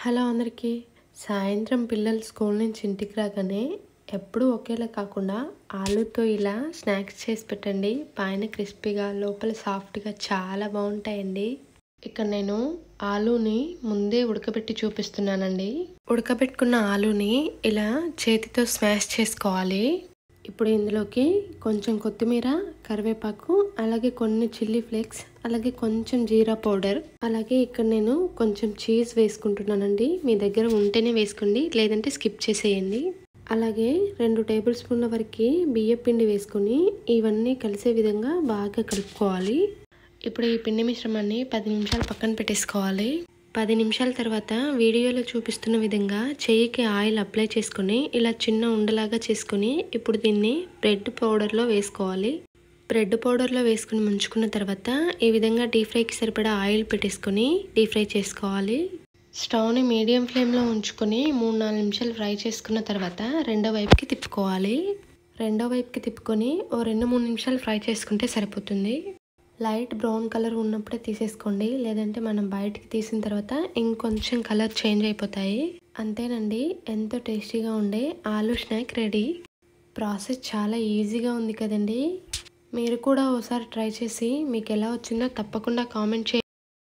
Hello అందరికీ. సాయంత్రం పిల్లలు స్కూల్ నుంచి ఇంటికి రాగానే ఎప్పుడూ ఒకేలా కాకుండా ఆలూతో ఇలా స్నాక్స్ చేసి పెట్టండి. పైన క్రిస్పీగా లోపల సాఫ్ట్గా చాలా బాగుంటాయండి. ఇక్కడ నేను ఆలూని ముందే ఉడకబెట్టి చూపిస్తున్నానండి. ఉడకబెట్టుకున్న ఆలూని ఇలా చేతితో స్మాష్ చేసుకోవాలి. ఇప్పుడు ఇందులోకి కొంచెం కొత్తిమీర, కరివేపాకు, అలాగే కొన్ని చిల్లీ ఫ్లేక్స్, అలాగే కొంచెం జీరా పౌడర్, అలాగే ఇక్కడ నేను కొంచెం చీజ్ వేసుకుంటున్నానండి. మీ దగ్గర ఉంటేనే వేసుకోండి, లేదంటే స్కిప్ చేసేయండి. అలాగే 2 టేబుల్ స్పూన్ల వరకు బియ్యం పిండి వేసుకొని ఇవన్నీ కలిసే విధంగా బాగా కలుపుకోవాలి. ఇప్పుడు ఈ పిండి మిశ్రమాన్ని 10 నిమిషాలు పక్కన పెట్టేసుకోవాలి. 10 నిమిషాల తర్వాత వీడియోలో చూపిస్తున్న విధంగా చెయ్యికి ఆయిల్ అప్లై చేసుకొని ఇలా చిన్న ఉండలాగా చేసుకొని ఇప్పుడు దీన్ని బ్రెడ్ పౌడర్లో వేసుకోవాలి. బ్రెడ్ పౌడర్లో వేసుకుని ముంచుకున్న తర్వాత ఈ విధంగా డీప్ ఫ్రైకి సరిపడా ఆయిల్ పెట్టేసుకొని డీప్ ఫ్రై చేసుకోవాలి. స్టవ్ని మీడియం ఫ్లేమ్లో ఉంచుకొని 3-4 నిమిషాలు ఫ్రై చేసుకున్న తర్వాత రెండో వైపుకి తిప్పుకోవాలి. రెండో వైపుకి తిప్పుకొని ఓ 2-3 నిమిషాలు ఫ్రై చేసుకుంటే సరిపోతుంది. లైట్ బ్రౌన్ కలర్ ఉన్నప్పుడే తీసేసుకోండి, లేదంటే మనం బయటికి తీసిన తర్వాత ఇంకొంచెం కలర్ చేంజ్ అయిపోతాయి. అంతేనండి, ఎంతో టేస్టీగా ఉండే ఆలూ స్నాక్ రెడీ. ప్రాసెస్ చాలా ఈజీగా ఉంది కదండి. మీరు కూడా ఒకసారి ట్రై చేసి మీకు ఎలా వచ్చిందో తప్పకుండా కామెంట్ చేయండి.